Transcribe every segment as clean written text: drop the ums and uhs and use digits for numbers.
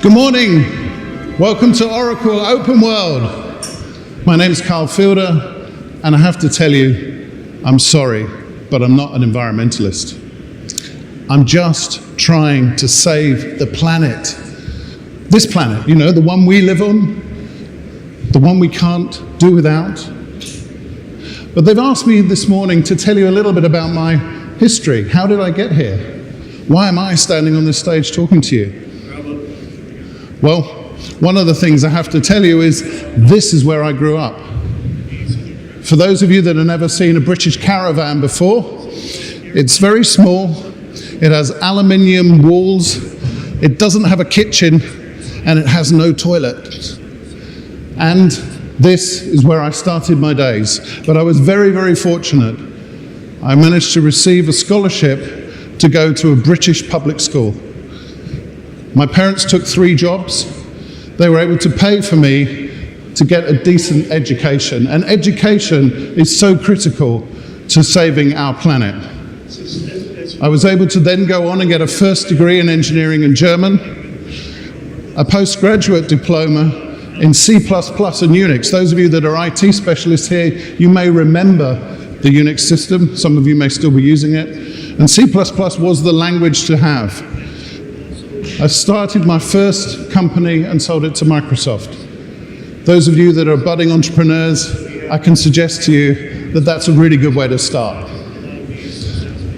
Good morning. Welcome to Oracle Open World. My name is Karl Feilder, and I have to tell you, I'm sorry, but I'm not an environmentalist. I'm just trying to save the planet. This planet, you know, the one we live on, the one we can't do without. But they've asked me this morning to tell you a little bit about my history. How did I get here? Why am I standing on this stage talking to you? Well, one of the things I have to tell you is this is where I grew up. For those of you that have never seen a British caravan before, it's very small, it has aluminium walls, it doesn't have a kitchen, and it has no toilet. And this is where I started my days. But I was very, very fortunate. I managed to receive a scholarship to go to a British public school. My parents took 3 jobs. They were able to pay for me to get a decent education. And education is so critical to saving our planet. I was able to then go on and get a first degree in engineering in German, a postgraduate diploma in C++ and Unix. Those of you that are IT specialists here, you may remember the Unix system. Some of you may still be using it. And C++ was the language to have. I started my first company and sold it to Microsoft. Those of you that are budding entrepreneurs, I can suggest to you that that's a really good way to start.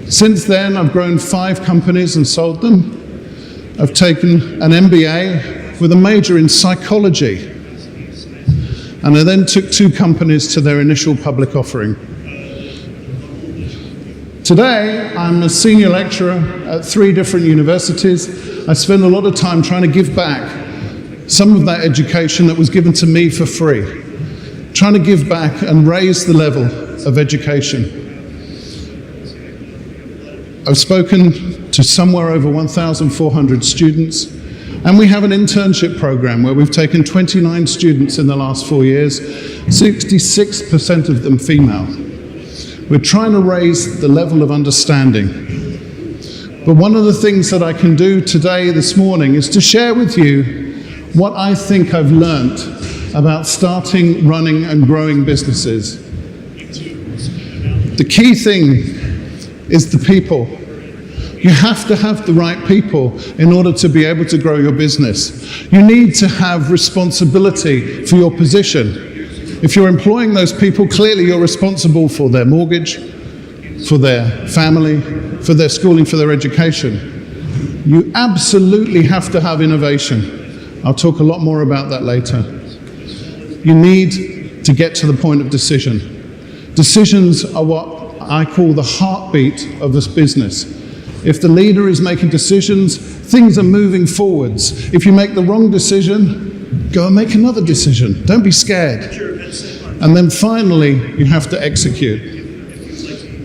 Since then, I've grown 5 companies and sold them. I've taken an MBA with a major in psychology. And I then took 2 companies to their initial public offering. Today, I'm a senior lecturer at 3 different universities. I spend a lot of time trying to give back some of that education that was given to me for free. Trying to give back and raise the level of education. I've spoken to somewhere over 1,400 students, and we have an internship program where we've taken 29 students in the last 4 years, 66% of them female. We're trying to raise the level of understanding. But one of the things that I can do today, this morning, is to share with you what I think I've learned about starting, running, and growing businesses. The key thing is the people. You have to have the right people in order to be able to grow your business. You need to have responsibility for your position. If you're employing those people, clearly you're responsible for their mortgage, for their family, for their schooling, for their education. You absolutely have to have innovation. I'll talk a lot more about that later. You need to get to the point of decision. Decisions are what I call the heartbeat of this business. If the leader is making decisions, things are moving forwards. If you make the wrong decision, go and make another decision. Don't be scared. And then finally, you have to execute.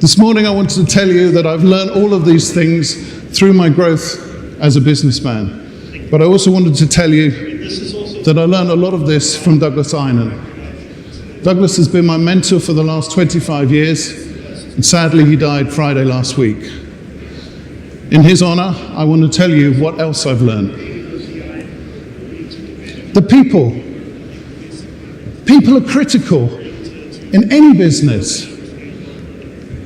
This morning I wanted to tell you that I've learned all of these things through my growth as a businessman. But I also wanted to tell you that I learned a lot of this from Douglas Einen. Douglas has been my mentor for the last 25 years, and sadly he died Friday last week. In his honor, I want to tell you what else I've learned. The people. People are critical in any business.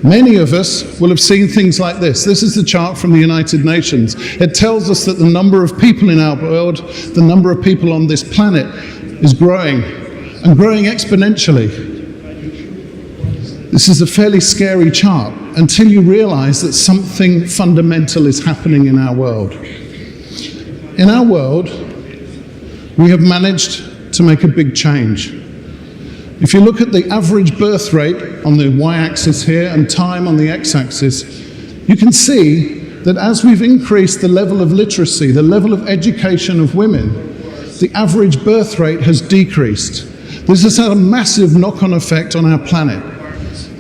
Many of us will have seen things like this. This is the chart from the United Nations. It tells us that the number of people in our world, the number of people on this planet is growing, and growing exponentially. This is a fairly scary chart until you realize that something fundamental is happening in our world. In our world, we have managed to make a big change. If you look at the average birth rate on the y-axis here and time on the x-axis, you can see that as we've increased the level of literacy, the level of education of women, the average birth rate has decreased. This has had a massive knock-on effect on our planet.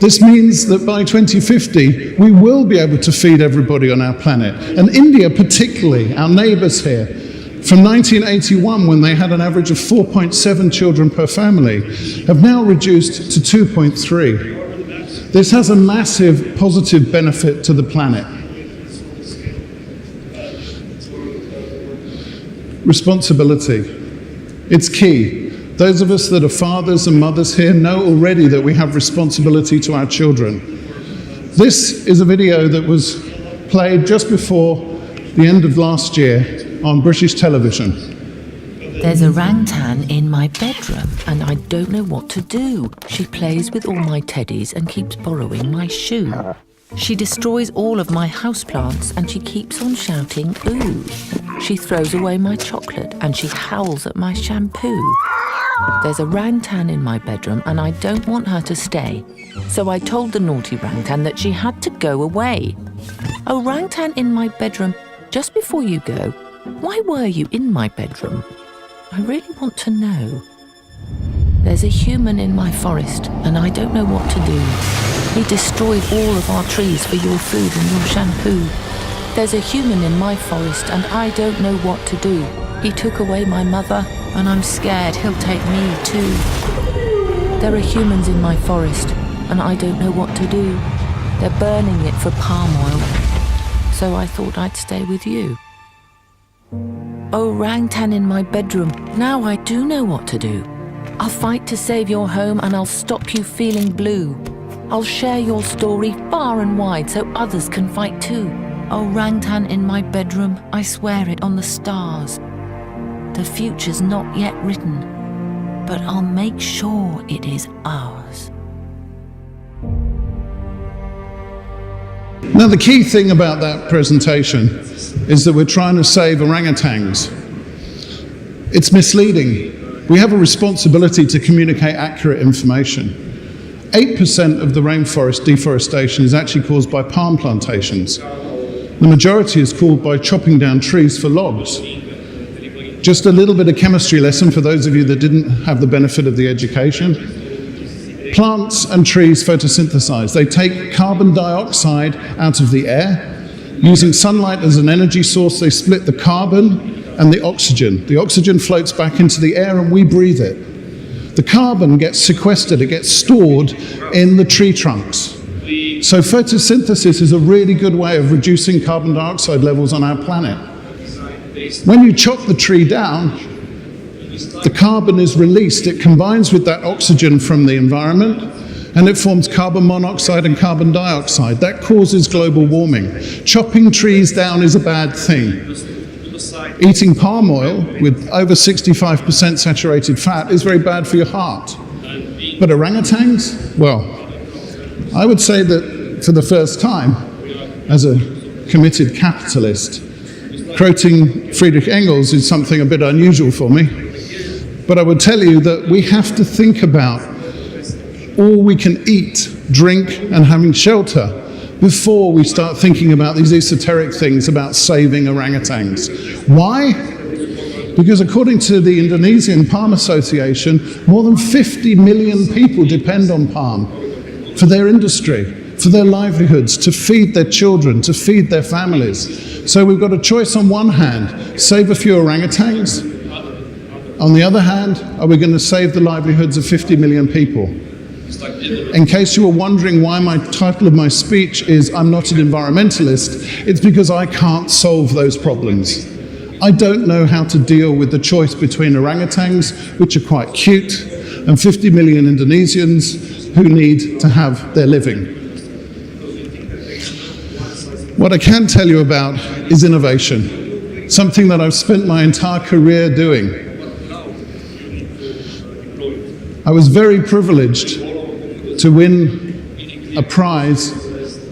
This means that by 2050, we will be able to feed everybody on our planet. And India particularly, our neighbors here, from 1981, when they had an average of 4.7 children per family, have now reduced to 2.3. This has a massive positive benefit to the planet. Responsibility. It's key. Those of us that are fathers and mothers here know already that we have responsibility to our children. This is a video that was played just before the end of last year on British television. There's a orangutan in my bedroom and I don't know what to do. She plays with all my teddies and keeps borrowing my shoe. She destroys all of my houseplants and she keeps on shouting, ooh. She throws away my chocolate and she howls at my shampoo. There's a orangutan in my bedroom and I don't want her to stay. So I told the naughty orangutan that she had to go away. Orangutan in my bedroom, just before you go, why were you in my bedroom? I really want to know. There's a human in my forest and I don't know what to do. He destroyed all of our trees for your food and your shampoo. There's a human in my forest and I don't know what to do. He took away my mother and I'm scared he'll take me too. There are humans in my forest and I don't know what to do. They're burning it for palm oil. So I thought I'd stay with you. Orangutan in my bedroom, now I do know what to do. I'll fight to save your home and I'll stop you feeling blue. I'll share your story far and wide so others can fight too. Orangutan in my bedroom, I swear it on the stars. The future's not yet written, but I'll make sure it is ours. Now, the key thing about that presentation is that we're trying to save orangutans. It's misleading. We have a responsibility to communicate accurate information. 8% of the rainforest deforestation is actually caused by palm plantations. The majority is caused by chopping down trees for logs. Just a little bit of chemistry lesson for those of you that didn't have the benefit of the education. Plants and trees photosynthesize. They take carbon dioxide out of the air. Using sunlight as an energy source, they split the carbon and the oxygen. The oxygen floats back into the air and we breathe it. The carbon gets sequestered, it gets stored in the tree trunks. So photosynthesis is a really good way of reducing carbon dioxide levels on our planet. When you chop the tree down, the carbon is released. It combines with that oxygen from the environment and it forms carbon monoxide and carbon dioxide. That causes global warming. Chopping trees down is a bad thing. Eating palm oil with over 65% saturated fat is very bad for your heart. But orangutans, well, I would say that for the first time, as a committed capitalist, quoting Friedrich Engels is something a bit unusual for me. But I would tell you that we have to think about all we can eat, drink, and having shelter before we start thinking about these esoteric things about saving orangutans. Why? Because according to the Indonesian Palm Association, more than 50 million people depend on palm for their industry, for their livelihoods, to feed their children, to feed their families. So we've got a choice on one hand, save a few orangutans. On the other hand, are we going to save the livelihoods of 50 million people? In case you were wondering why my title of my speech is I'm not an environmentalist, it's because I can't solve those problems. I don't know how to deal with the choice between orangutans, which are quite cute, and 50 million Indonesians who need to have their living. What I can tell you about is innovation, something that I've spent my entire career doing. I was very privileged to win a prize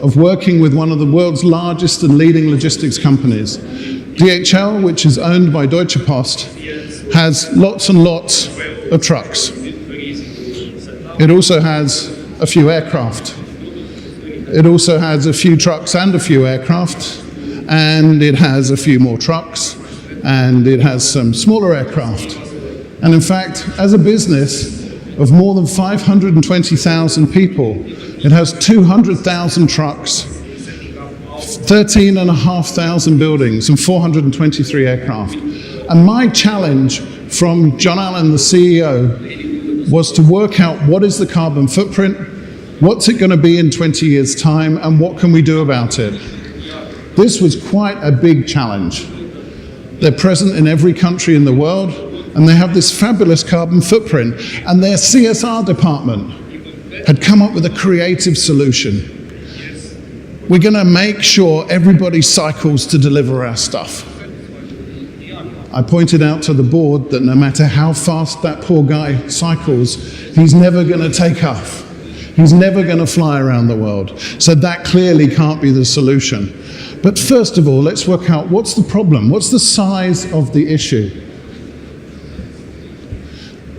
of working with one of the world's largest and leading logistics companies. DHL, which is owned by Deutsche Post, has lots and lots of trucks. It also has a few aircraft. It also has a few trucks and a few aircraft, and it has a few more trucks, and it has some smaller aircraft. And in fact, as a business of more than 520,000 people, it has 200,000 trucks, 13,500 buildings, and 423 aircraft. And my challenge from John Allen, the CEO, was to work out what is the carbon footprint, what's it going to be in 20 years' time, and what can we do about it? This was quite a big challenge. They're present in every country in the world, and they have this fabulous carbon footprint. And their CSR department had come up with a creative solution. We're going to make sure everybody cycles to deliver our stuff. I pointed out to the board that no matter how fast that poor guy cycles, he's never going to take off. He's never going to fly around the world. So that clearly can't be the solution. But first of all, let's work out what's the problem? What's the size of the issue?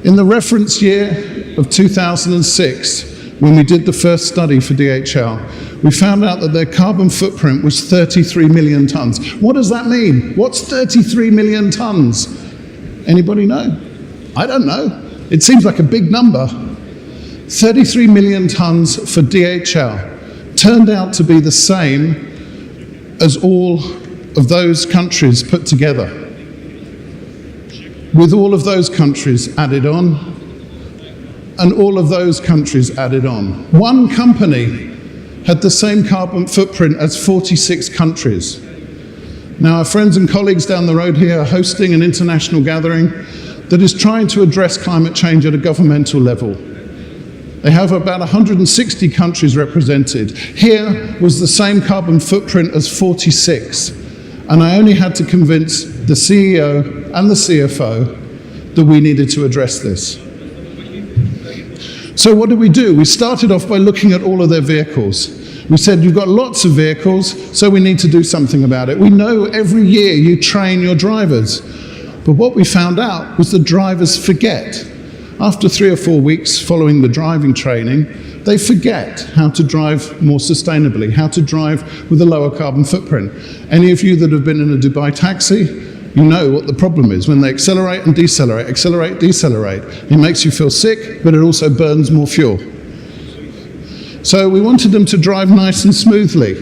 In the reference year of 2006, when we did the first study for DHL, we found out that their carbon footprint was 33 million tons. What does that mean? What's 33 million tons? Anybody know? I don't know. It seems like a big number. 33 million tons for DHL turned out to be the same as all of those countries put together. With all of those countries added on, and all of those countries added on. One company had the same carbon footprint as 46 countries. Now, our friends and colleagues down the road here are hosting an international gathering that is trying to address climate change at a governmental level. They have about 160 countries represented. Here was the same carbon footprint as 46, and I only had to convince the CEO and the CFO that we needed to address this. So what did we do? We started off by looking at all of their vehicles. We said, you've got lots of vehicles, so we need to do something about it. We know every year you train your drivers. But what we found out was the drivers forget. After 3 or 4 weeks following the driving training, they forget how to drive more sustainably, how to drive with a lower carbon footprint. Any of you that have been in a Dubai taxi, you know what the problem is. When they accelerate and decelerate, it makes you feel sick, but it also burns more fuel. So we wanted them to drive nice and smoothly.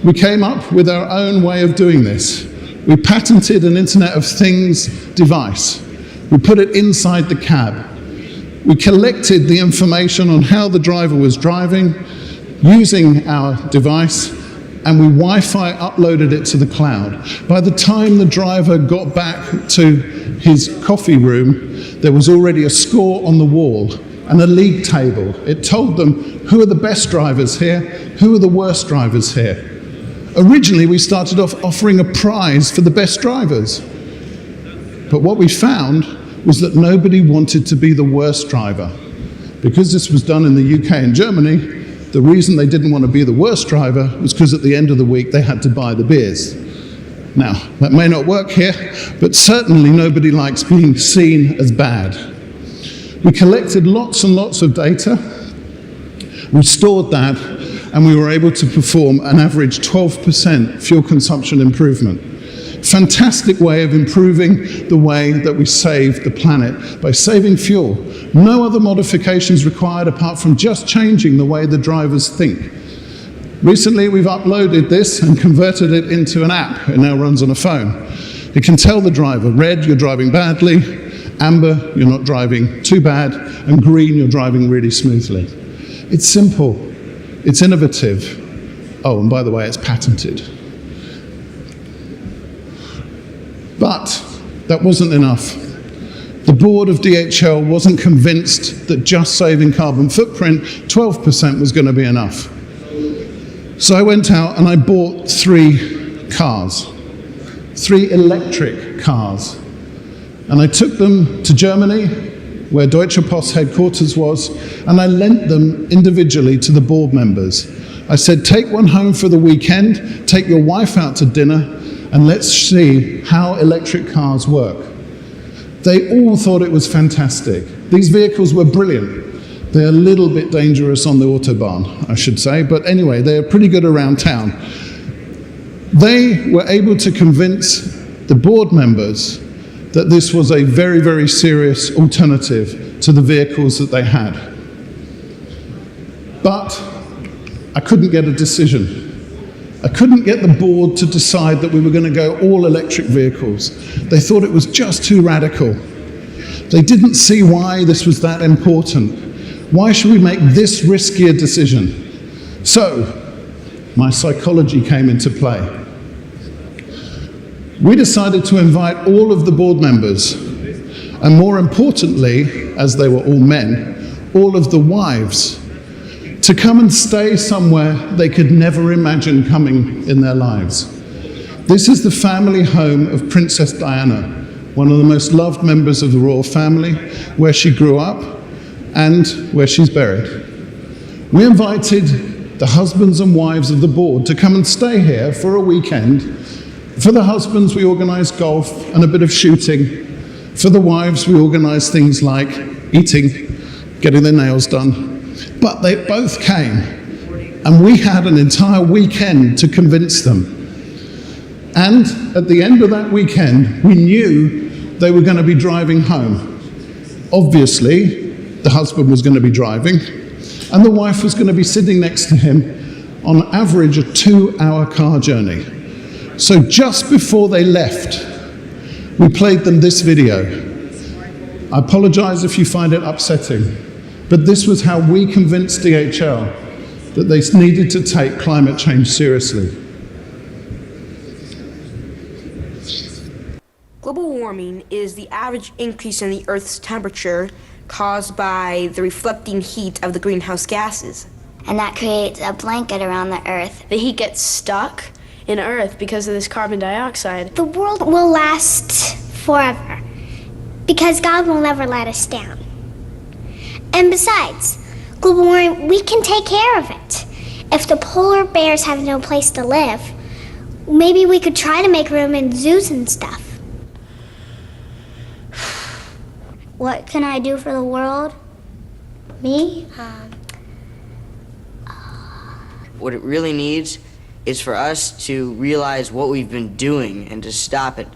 We came up with our own way of doing this. We patented an Internet of Things device. We put it inside the cab. We collected the information on how the driver was driving using our device, and we Wi-Fi uploaded it to the cloud. By the time the driver got back to his coffee room, there was already a score on the wall and a league table. It told them who are the best drivers here, who are the worst drivers here. Originally, we started off offering a prize for the best drivers. But what we found was that nobody wanted to be the worst driver. Because this was done in the UK and Germany, the reason they didn't want to be the worst driver was because at the end of the week they had to buy the beers. Now, that may not work here, but certainly nobody likes being seen as bad. We collected lots and lots of data, we stored that, and we were able to perform an average 12% fuel consumption improvement. Fantastic way of improving the way that we save the planet by saving fuel. No other modifications required apart from just changing the way the drivers think. Recently, we've uploaded this and converted it into an app. It now runs on a phone. It can tell the driver, red, you're driving badly, amber, you're not driving too bad, and green, you're driving really smoothly. It's simple. It's innovative. Oh, and by the way, it's patented. But that wasn't enough. The board of DHL wasn't convinced that just saving carbon footprint, 12% was going to be enough. So I went out and I bought 3 cars, 3 electric cars. And I took them to Germany, where Deutsche Post headquarters was, and I lent them individually to the board members. I said, take one home for the weekend, take your wife out to dinner, and let's see how electric cars work. They all thought it was fantastic. These vehicles were brilliant. They're a little bit dangerous on the Autobahn, I should say, but anyway, they're pretty good around town. They were able to convince the board members that this was a very, very serious alternative to the vehicles that they had. But I couldn't get a decision. I couldn't get the board to decide that we were going to go all electric vehicles. They thought it was just too radical. They didn't see why this was that important. Why should we make this riskier decision? So, my psychology came into play. we decided to invite all of the board members, and more importantly, as they were all men, all of the wives, to come and stay somewhere they could never imagine coming in their lives. This is the family home of Princess Diana, one of the most loved members of the royal family, where she grew up and where she's buried. We invited the husbands and wives of the board to come and stay here for a weekend. For the husbands, we organised golf and a bit of shooting. For the wives, we organised things like eating, getting their nails done. But they both came, and we had an entire weekend to convince them. And at the end of that weekend, we knew they were going to be driving home. Obviously, the husband was going to be driving, and the wife was going to be sitting next to him on average a 2-hour car journey. So just before they left, we played them this video. I apologize if you find it upsetting, but this was how we convinced DHL that they needed to take climate change seriously. Global warming is the average increase in the Earth's temperature caused by the reflecting heat of the greenhouse gases. And that creates a blanket around the Earth. The heat gets stuck in Earth because of this carbon dioxide. The world will last forever because God will never let us down. And besides, global warming, we can take care of it. If the polar bears have no place to live, maybe we could try to make room in zoos and stuff. What can I do for the world? Me? What it really needs is for us to realize what we've been doing and to stop it.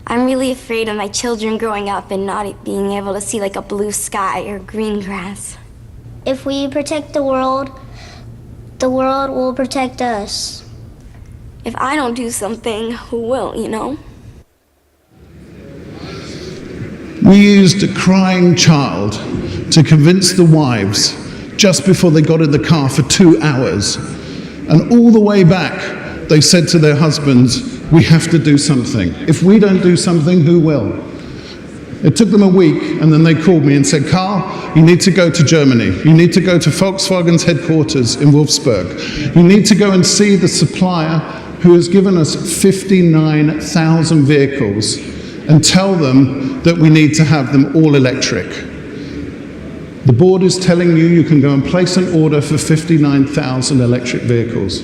I'm really afraid of my children growing up and not being able to see like a blue sky or green grass. If we protect the world will protect us. If I don't do something, who will, you know? We used a crying child to convince the wives just before they got in the car for 2 hours. And all the way back, they said to their husbands, we have to do something. If we don't do something, who will? It took them a week, and then they called me and said, Karl, you need to go to Germany. You need to go to Volkswagen's headquarters in Wolfsburg. You need to go and see the supplier who has given us 59,000 vehicles and tell them that we need to have them all electric. The board is telling you can go and place an order for 59,000 electric vehicles.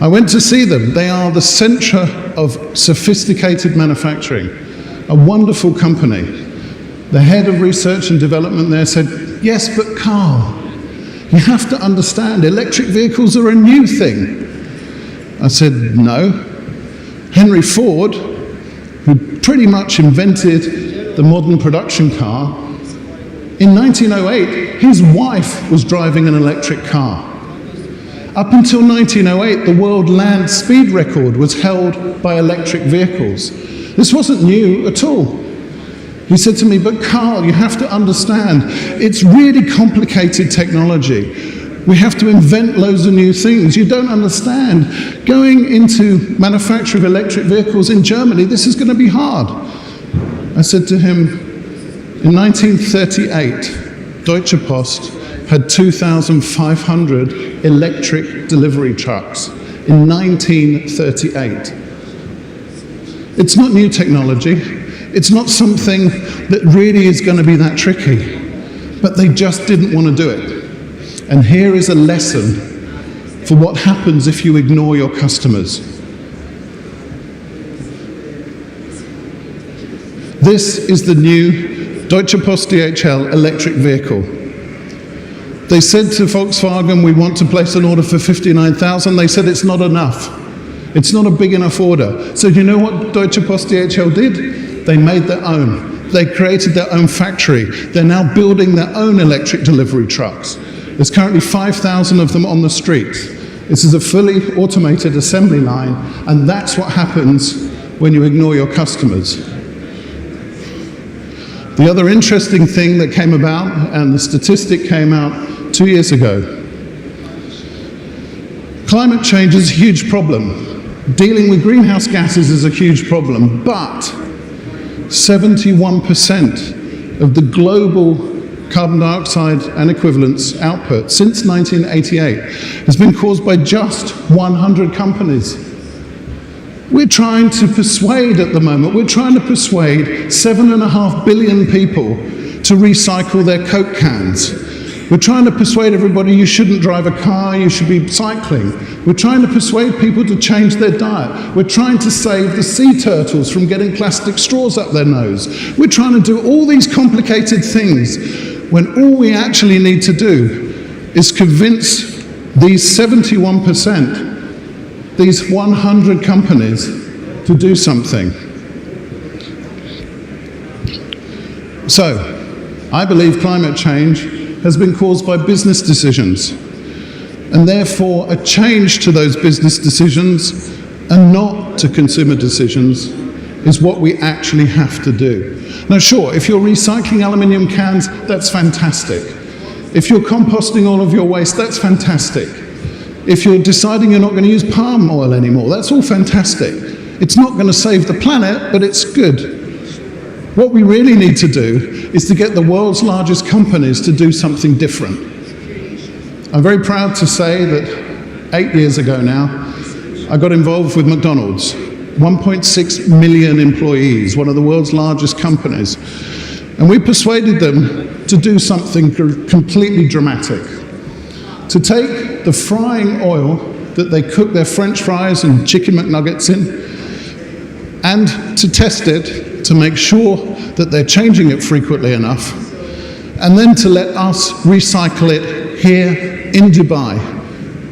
I went to see them. They are the centre of sophisticated manufacturing, a wonderful company. The head of research and development there said, yes, but Karl, you have to understand, electric vehicles are a new thing. I said, no. Henry Ford, who pretty much invented the modern production car, in 1908, his wife was driving an electric car. Up until 1908, the world land speed record was held by electric vehicles. This wasn't new at all. He said to me, but Karl, you have to understand, it's really complicated technology. We have to invent loads of new things. You don't understand. Going into manufacture of electric vehicles in Germany, this is going to be hard. I said to him, in 1938, Deutsche Post had 2,500 electric delivery trucks. In 1938. It's not new technology. It's not something that really is going to be that tricky. But they just didn't want to do it. And here is a lesson for what happens if you ignore your customers. This is the new Deutsche Post DHL electric vehicle. They said to Volkswagen, we want to place an order for 59,000. They said it's not enough. It's not a big enough order. So you know what Deutsche Post DHL did? They made their own. They created their own factory. They're now building their own electric delivery trucks. There's currently 5,000 of them on the street. This is a fully automated assembly line, and that's what happens when you ignore your customers. The other interesting thing that came about, and the statistic came out 2 years ago, climate change is a huge problem. dealing with greenhouse gases is a huge problem, but 71% of the global carbon dioxide and equivalents output since 1988 has been caused by just 100 companies. We're trying to persuade at the moment, we're trying to persuade 7.5 billion people to recycle their Coke cans. We're trying to persuade everybody you shouldn't drive a car, you should be cycling. We're trying to persuade people to change their diet. We're trying to save the sea turtles from getting plastic straws up their nose. We're trying to do all these complicated things when all we actually need to do is convince these 71%, these 100 companies, to do something. So, I believe climate change has been caused by business decisions, and therefore a change to those business decisions and not to consumer decisions is what we actually have to do. Now sure, if you're recycling aluminium cans, that's fantastic. If you're composting all of your waste, that's fantastic. If you're deciding you're not going to use palm oil anymore, that's all fantastic. It's not going to save the planet, but it's good. What we really need to do is to get the world's largest companies to do something different. I'm very proud to say that 8 years ago now, I got involved with McDonald's, 1.6 million employees, one of the world's largest companies. And we persuaded them to do something completely dramatic. To take the frying oil that they cook their French fries and chicken McNuggets in, and to test it to make sure that they're changing it frequently enough, and then to let us recycle it here in Dubai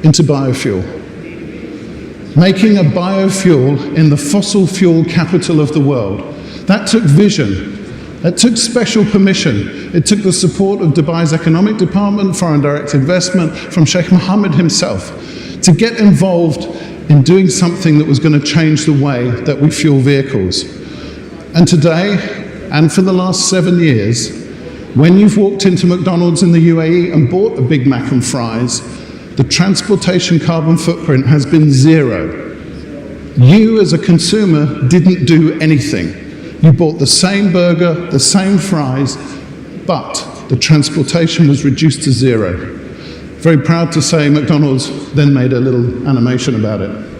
into biofuel. Making a biofuel in the fossil fuel capital of the world. That took vision. It took special permission. It took the support of Dubai's economic department, foreign direct investment, from Sheikh Mohammed himself, to get involved in doing something that was going to change the way that we fuel vehicles. And today, and for the last 7 years, when you've walked into McDonald's in the UAE and bought a Big Mac and fries, the transportation carbon footprint has been 0. You as a consumer didn't do anything. You bought the same burger, the same fries, but the transportation was reduced to 0. Very proud to say McDonald's then made a little animation about it.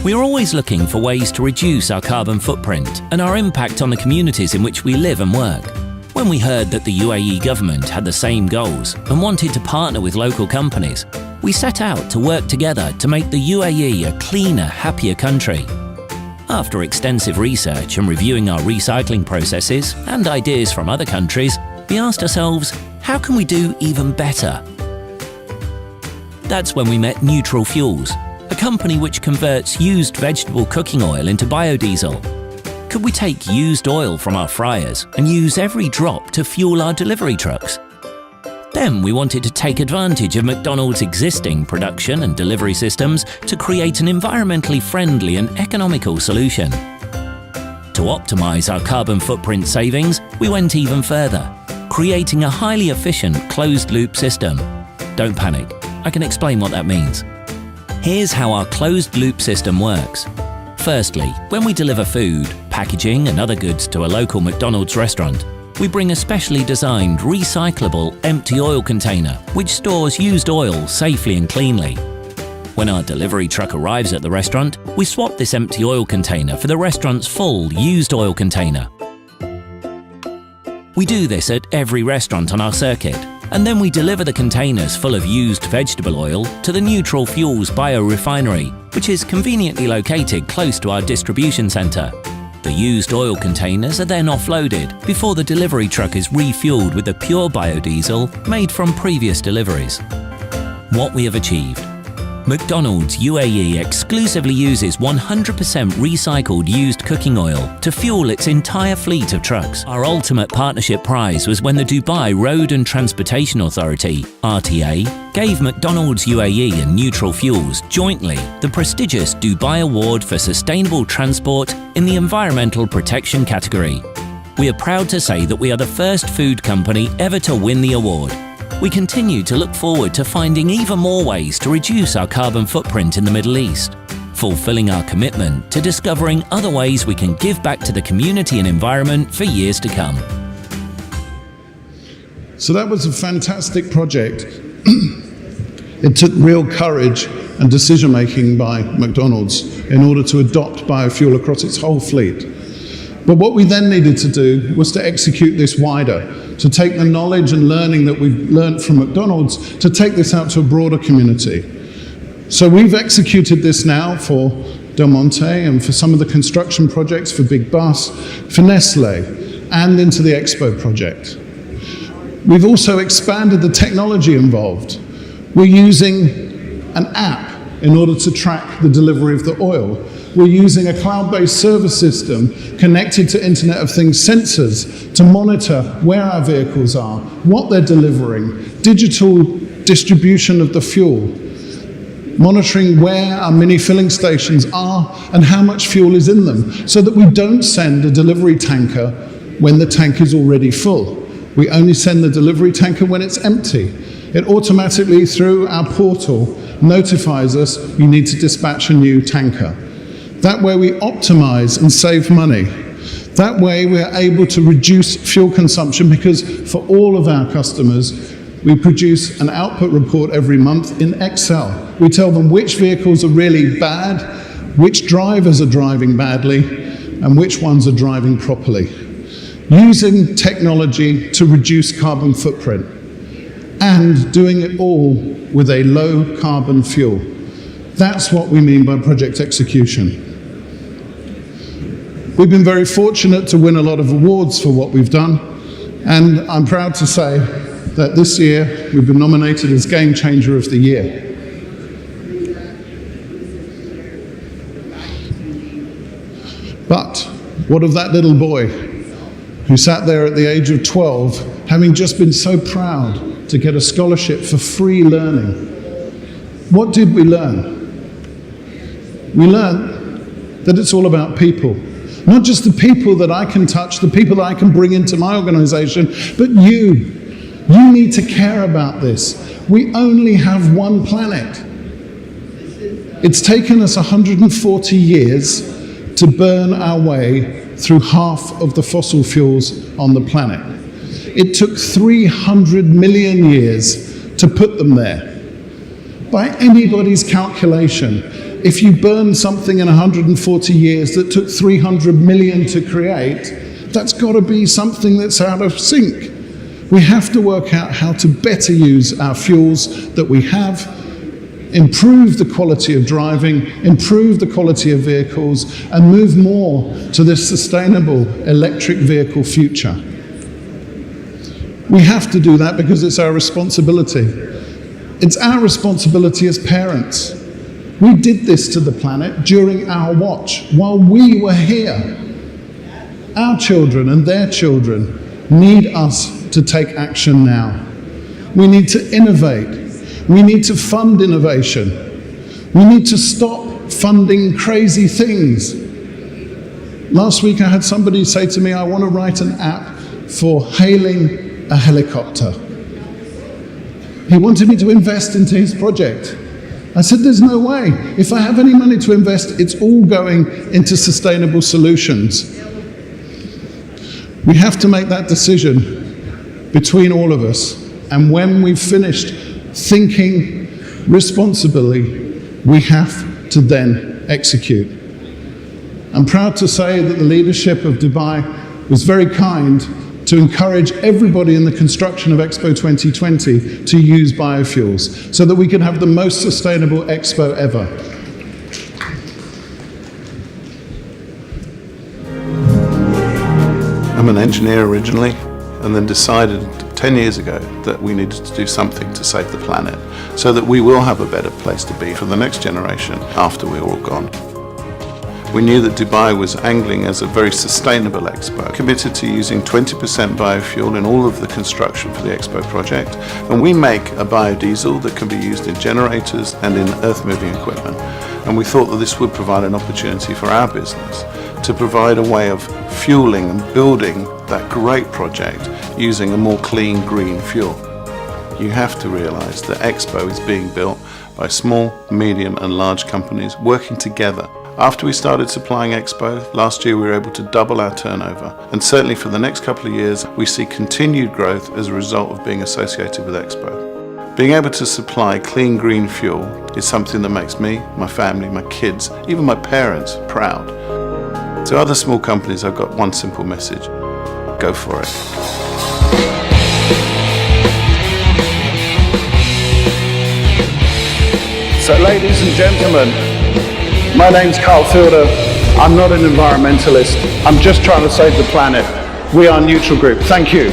We are always looking for ways to reduce our carbon footprint and our impact on the communities in which we live and work. When we heard that the UAE government had the same goals and wanted to partner with local companies, we set out to work together to make the UAE a cleaner, happier country. After extensive research and reviewing our recycling processes and ideas from other countries, we asked ourselves, how can we do even better? That's when we met Neutral Fuels, a company which converts used vegetable cooking oil into biodiesel. Could we take used oil from our fryers and use every drop to fuel our delivery trucks? Then we wanted to take advantage of McDonald's existing production and delivery systems to create an environmentally friendly and economical solution. To optimize our carbon footprint savings, we went even further, creating a highly efficient closed-loop system. Don't panic, I can explain what that means. Here's how our closed-loop system works. Firstly, when we deliver food, packaging and other goods to a local McDonald's restaurant, we bring a specially designed recyclable empty oil container which stores used oil safely and cleanly. When our delivery truck arrives at the restaurant, we swap this empty oil container for the restaurant's full used oil container. We do this at every restaurant on our circuit, and then we deliver the containers full of used vegetable oil to the Neutral Fuels biorefinery, which is conveniently located close to our distribution centre. The used oil containers are then offloaded before the delivery truck is refueled with the pure biodiesel made from previous deliveries. What we have achieved. McDonald's UAE exclusively uses 100% recycled used cooking oil to fuel its entire fleet of trucks. Our ultimate partnership prize was when the Dubai Road and Transportation Authority, RTA, gave McDonald's UAE and Neutral Fuels jointly the prestigious Dubai Award for Sustainable Transport in the Environmental Protection category. we are proud to say that we are the first food company ever to win the award. We continue to look forward to finding even more ways to reduce our carbon footprint in the Middle East, fulfilling our commitment to discovering other ways we can give back to the community and environment for years to come. So that was a fantastic project. It took real courage and decision-making by McDonald's in order to adopt biofuel across its whole fleet. But what we then needed to do was to execute this wider, to take the knowledge and learning that we've learned from McDonald's, to take this out to a broader community. So we've executed this now for Del Monte and for some of the construction projects for Big Bus, for Nestle, and into the Expo project. We've also expanded the technology involved. We're using an app in order to track the delivery of the oil. We're using a cloud-based service system connected to Internet of Things sensors to monitor where our vehicles are, what they're delivering, digital distribution of the fuel, monitoring where our mini filling stations are and how much fuel is in them, so that we don't send a delivery tanker when the tank is already full. We only send the delivery tanker when it's empty. It automatically, through our portal, notifies us you need to dispatch a new tanker. That way we optimize and save money. That way we're able to reduce fuel consumption, because for all of our customers, we produce an output report every month in Excel. We tell them which vehicles are really bad, which drivers are driving badly, and which ones are driving properly. Using technology to reduce carbon footprint, and doing it all with a low carbon fuel. That's what we mean by project execution. We've been very fortunate to win a lot of awards for what we've done, and I'm proud to say that this year we've been nominated as Game Changer of the Year. But what of that little boy who sat there at the age of 12, having just been so proud to get a scholarship for free learning? What did we learn? We learned that it's all about people. Not just the people that I can touch, the people that I can bring into my organization, but you. You need to care about this. We only have one planet. It's taken us 140 years to burn our way through half of the fossil fuels on the planet. It took 300 million years to put them there. By anybody's calculation, if you burn something in 140 years that took 300 million to create, that's got to be something that's out of sync. We have to work out how to better use our fuels that we have, improve the quality of driving, improve the quality of vehicles, and move more to this sustainable electric vehicle future. We have to do that because it's our responsibility. It's our responsibility as parents. We did this to the planet during our watch, while we were here. Our children and their children need us to take action now. We need to innovate. We need to fund innovation. We need to stop funding crazy things. Last week I had somebody say to me, I want to write an app for hailing a helicopter. He wanted me to invest into his project. I said, there's no way. If I have any money to invest, it's all going into sustainable solutions. We have to make that decision between all of us. And when we've finished thinking responsibly, we have to then execute. I'm proud to say that the leadership of Dubai was very kind to encourage everybody in the construction of Expo 2020 to use biofuels so that we can have the most sustainable Expo ever. I'm an engineer originally, and then decided 10 years ago that we needed to do something to save the planet so that we will have a better place to be for the next generation after we're all gone. We knew that Dubai was angling as a very sustainable expo, committed to using 20% biofuel in all of the construction for the expo project, and we make a biodiesel that can be used in generators and in earth-moving equipment. And we thought that this would provide an opportunity for our business to provide a way of fueling and building that great project using a more clean green fuel. You have to realise that Expo is being built by small, medium and large companies working together. After we started supplying Expo, last year we were able to double our turnover, and certainly for the next couple of years we see continued growth as a result of being associated with Expo. Being able to supply clean green fuel is something that makes me, my family, my kids, even my parents proud. To other small companies, I've got one simple message: go for it. So ladies and gentlemen, my name's Karl Feilder. I'm not an environmentalist. I'm just trying to save the planet. We are Neutral Group. Thank you.